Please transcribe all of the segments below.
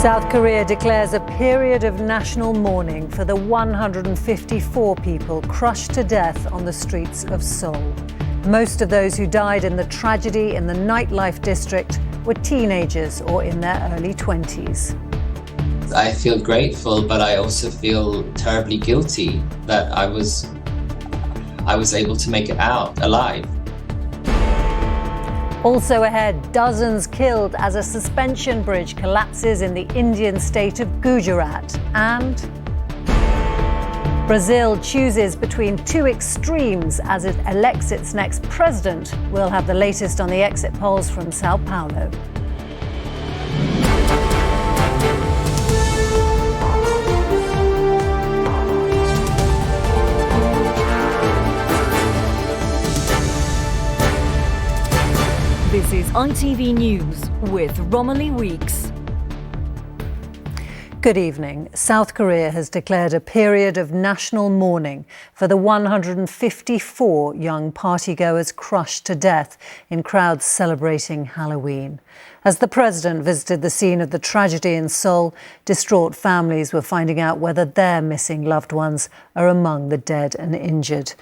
South Korea declares a period of national mourning for the 154 people crushed to death on the streets of Seoul. Most of those who died in the tragedy in the nightlife district were teenagers or in their early 20s. I feel grateful, but I also feel terribly guilty that I was able to make it out alive. Also ahead, dozens killed as a suspension bridge collapses in the Indian state of Gujarat. And Brazil chooses between two extremes as it elects its next president. We'll have the latest on the exit polls from Sao Paulo. This is ITV News with Romilly Weeks. Good evening. South Korea has declared a period of national mourning for the 154 young partygoers crushed to death in crowds celebrating Halloween. As the president visited the scene of the tragedy in Seoul, distraught families were finding out whether their missing loved ones are among the dead and injured.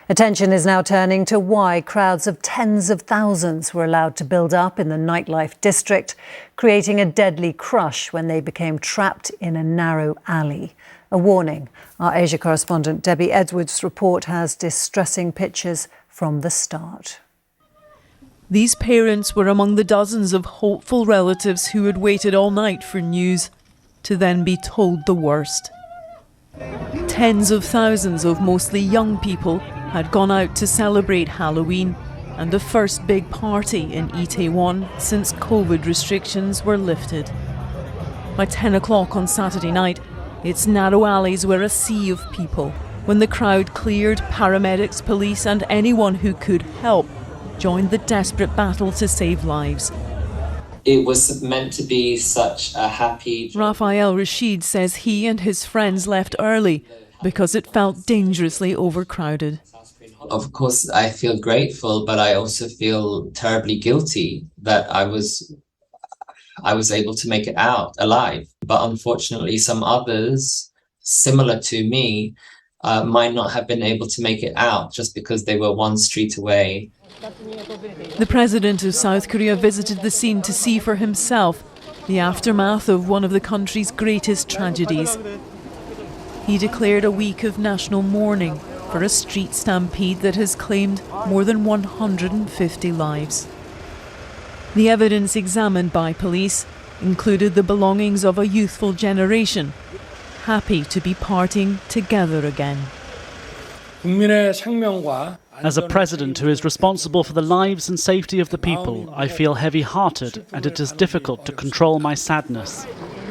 Attention is now turning to why crowds of tens of thousands were allowed to build up in the nightlife district, creating a deadly crush when they became trapped in a narrow alley. A warning. Our Asia correspondent Debbie Edwards' report has distressing pictures from the start. These parents were among the dozens of hopeful relatives who had waited all night for news, to then be told the worst. Tens of thousands of mostly young people had gone out to celebrate Halloween and the first big party in Itaewon since COVID restrictions were lifted. By 10 o'clock on Saturday night, its narrow alleys were a sea of people. When the crowd cleared, paramedics, police and anyone who could help joined the desperate battle to save lives. It was meant to be such a happy... Rafael Rashid says he and his friends left early because it felt dangerously overcrowded. Of course, I feel grateful, but I also feel terribly guilty that I was able to make it out alive. But unfortunately, some others, similar to me, might not have been able to make it out just because they were one street away. The president of South Korea visited the scene to see for himself the aftermath of one of the country's greatest tragedies. He declared a week of national mourning for a street stampede that has claimed more than 150 lives. The evidence examined by police included the belongings of a youthful generation, happy to be partying together again. As a president who is responsible for the lives and safety of the people, I feel heavy-hearted and it is difficult to control my sadness.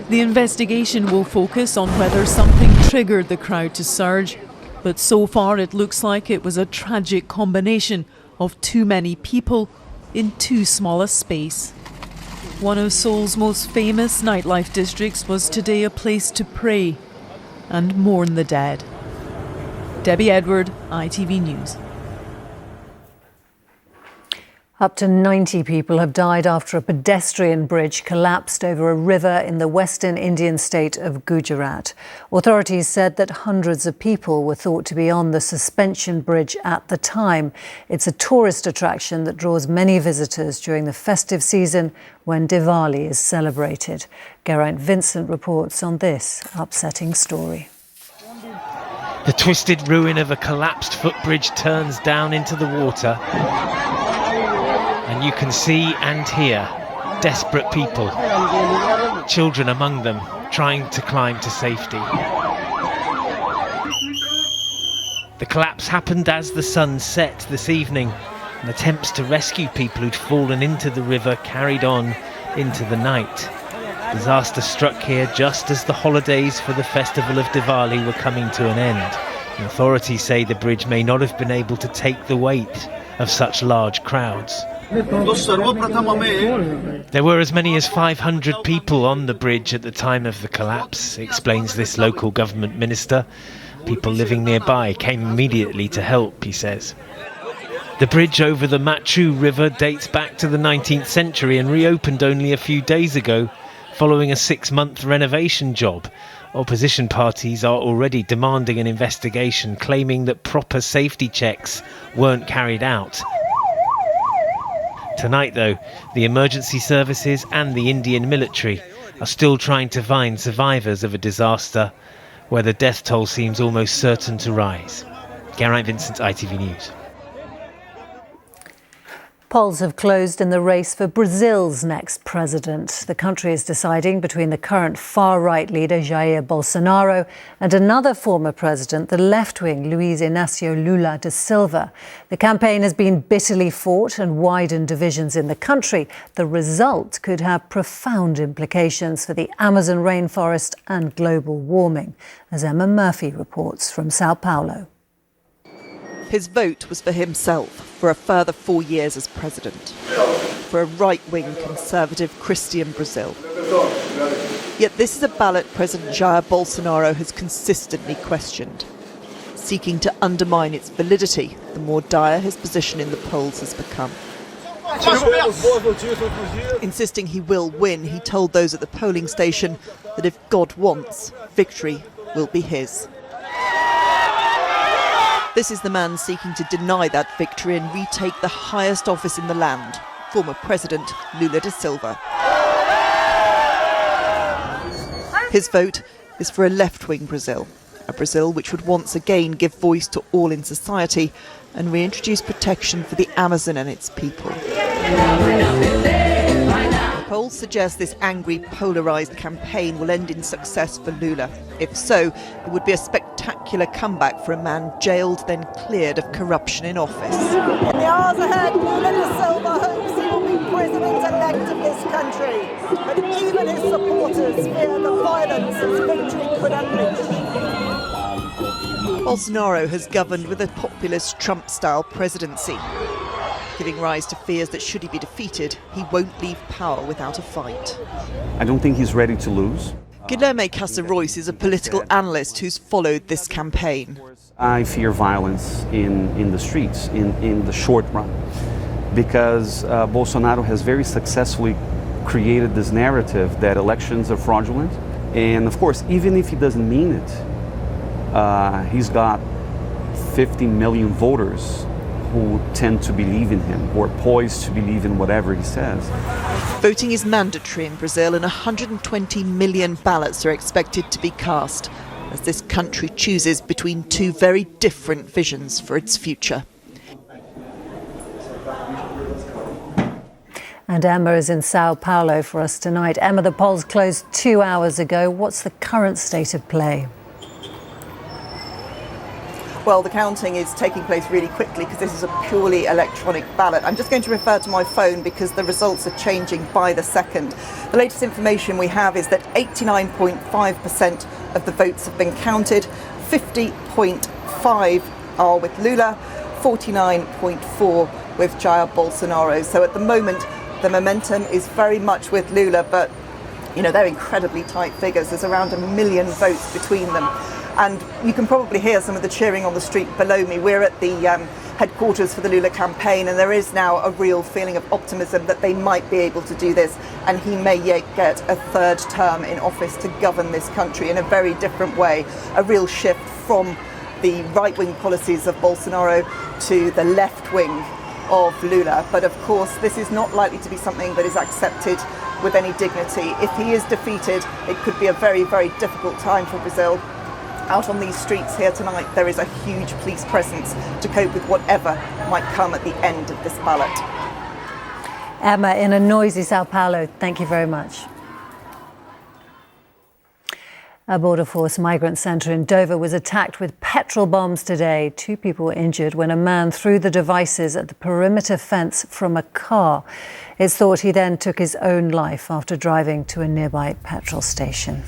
The investigation will focus on whether something triggered the crowd to surge, but so far it looks like it was a tragic combination of too many people in too small a space. One of Seoul's most famous nightlife districts was today a place to pray and mourn the dead. Debbie Edward, ITV News. Up to 90 people have died after a pedestrian bridge collapsed over a river in the western Indian state of Gujarat. Authorities said that hundreds of people were thought to be on the suspension bridge at the time. It's a tourist attraction that draws many visitors during the festive season when Diwali is celebrated. Geraint Vincent reports on this upsetting story. The twisted ruin of a collapsed footbridge turns down into the water. And you can see and hear desperate people, children among them, trying to climb to safety. The collapse happened as the sun set this evening, and attempts to rescue people who'd fallen into the river carried on into the night. Disaster struck here just as the holidays for the festival of Diwali were coming to an end. And authorities say the bridge may not have been able to take the weight of such large crowds. There were as many as 500 people on the bridge at the time of the collapse, explains this local government minister. People living nearby came immediately to help, he says. The bridge over the Machu River dates back to the 19th century and reopened only a few days ago. following a 6-month renovation job. Opposition parties are already demanding an investigation, claiming that proper safety checks weren't carried out. Tonight, though, the emergency services and the Indian military are still trying to find survivors of a disaster where the death toll seems almost certain to rise. Geraint Vincent, ITV News. Polls have closed in the race for Brazil's next president. The country is deciding between the current far-right leader Jair Bolsonaro and another former president, the left-wing Luiz Inácio Lula da Silva. The campaign has been bitterly fought and widened divisions in the country. The result could have profound implications for the Amazon rainforest and global warming, as Emma Murphy reports from Sao Paulo. His vote was for himself for a further 4 years as president, for a right-wing conservative Christian Brazil. Yet this is a ballot President Jair Bolsonaro has consistently questioned, seeking to undermine its validity the more dire his position in the polls has become. Insisting he will win, he told those at the polling station that if God wants, victory will be his. This is the man seeking to deny that victory and retake the highest office in the land, former President Lula da Silva. His vote is for a left-wing Brazil, a Brazil which would once again give voice to all in society and reintroduce protection for the Amazon and its people. Polls suggest this angry, polarised campaign will end in success for Lula. If so, it would be a spectacular comeback for a man jailed, then cleared of corruption in office. In the hours ahead, Lula da Silva hopes he will be president-elect of this country. But even his supporters fear the violence his victory could unleash. Bolsonaro has governed with a populist Trump-style presidency, giving rise to fears that should he be defeated, he won't leave power without a fight. I don't think he's ready to lose. Guilherme Casarões is a political analyst who's followed this campaign. I fear violence in the streets in the short run because Bolsonaro has very successfully created this narrative that elections are fraudulent. And of course, even if he doesn't mean it, he's got 50 million voters who tend to believe in him or poised to believe in whatever he says. Voting is mandatory in Brazil and 120 million ballots are expected to be cast as this country chooses between two very different visions for its future. And Emma is in Sao Paulo for us tonight. Emma, the polls closed 2 hours ago. What's the current state of play? Well, the counting is taking place really quickly because this is a purely electronic ballot. I'm just going to refer to my phone because the results are changing by the second. The latest information we have is that 89.5% of the votes have been counted, 50.5 are with Lula, 49.4 with Jair Bolsonaro. So at the moment, the momentum is very much with Lula, but you know, they're incredibly tight figures. There's around 1 million votes between them. And you can probably hear some of the cheering on the street below me. We're at the headquarters for the Lula campaign, and there is now a real feeling of optimism that they might be able to do this, and he may yet get a third term in office to govern this country in a very different way. A real shift from the right-wing policies of Bolsonaro to the left-wing of Lula. But of course, this is not likely to be something that is accepted with any dignity. If he is defeated, it could be a very, very difficult time for Brazil. Out on these streets here tonight, there is a huge police presence to cope with whatever might come at the end of this ballot. Emma, in a noisy Sao Paulo, thank you very much. A Border Force migrant centre in Dover was attacked with petrol bombs today. 2 people were injured when a man threw the devices at the perimeter fence from a car. It's thought he then took his own life after driving to a nearby petrol station.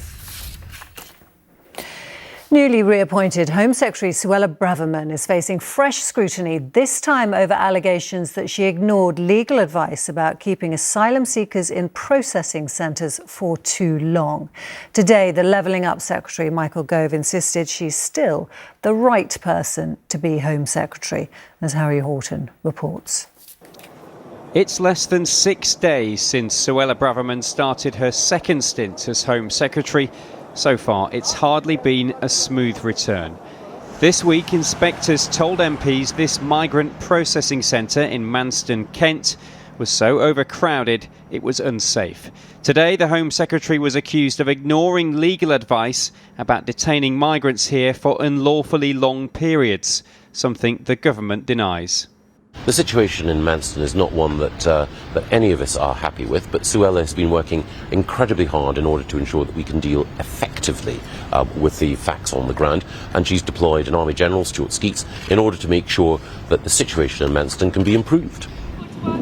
Newly reappointed Home Secretary Suella Braverman is facing fresh scrutiny, this time over allegations that she ignored legal advice about keeping asylum seekers in processing centres for too long. Today, the Levelling Up Secretary, Michael Gove, insisted she's still the right person to be Home Secretary, as Harry Horton reports. It's less than 6 days since Suella Braverman started her second stint as Home Secretary. So far, it's hardly been a smooth return. This week, inspectors told MPs this migrant processing centre in Manston, Kent, was so overcrowded it was unsafe. Today, the Home Secretary was accused of ignoring legal advice about detaining migrants here for unlawfully long periods, something the government denies. The situation in Manston is not one that any of us are happy with, but Suella has been working incredibly hard in order to ensure that we can deal effectively with the facts on the ground, and she's deployed an Army General, Stuart Skeets, in order to make sure that the situation in Manston can be improved.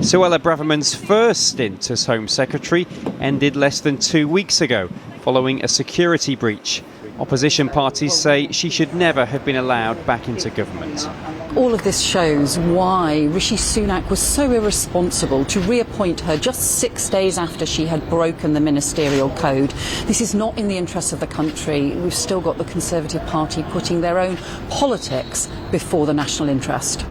Suella Braverman's first stint as Home Secretary ended less than 2 weeks ago, following a security breach. Opposition parties say she should never have been allowed back into government. All of this shows why Rishi Sunak was so irresponsible to reappoint her just 6 days after she had broken the ministerial code. This is not in the interests of the country. We've still got the Conservative Party putting their own politics before the national interest.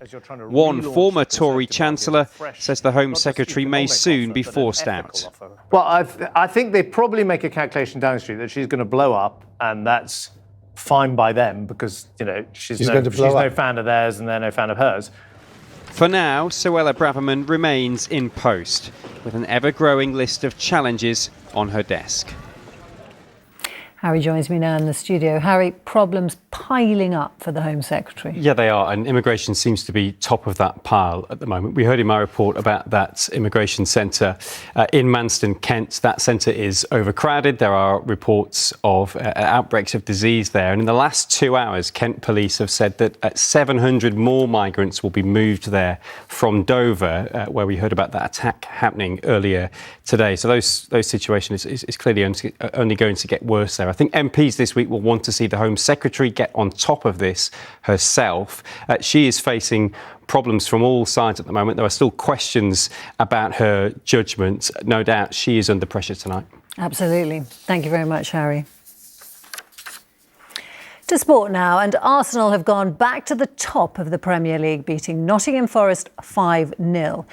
One former Tory Chancellor says the Home Secretary may soon be forced out. Well, I think they probably make a calculation down the street that she's going to blow up, and that's fine by them because, you know, she's no fan of theirs and they're no fan of hers. For now, Suella Braverman remains in post, with an ever-growing list of challenges on her desk. Harry joins me now in the studio. Harry, problems piling up for the Home Secretary. Yeah, they are, and immigration seems to be top of that pile at the moment. We heard in my report about that immigration centre in Manston, Kent. That centre is overcrowded. There are reports of outbreaks of disease there. And in the last 2 hours, Kent police have said that 700 more migrants will be moved there from Dover, where we heard about that attack happening earlier today. So those situations is clearly only going to get worse there. I think MPs this week will want to see the Home Secretary get on top of this herself. She is facing problems from all sides at the moment. There are still questions about her judgment. No doubt she is under pressure tonight. Absolutely. Thank you very much, Harry. To sport now, and Arsenal have gone back to the top of the Premier League, beating Nottingham Forest 5-0.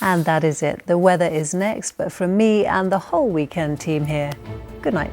And that is it. The weather is next, but from me and the whole weekend team here, good night.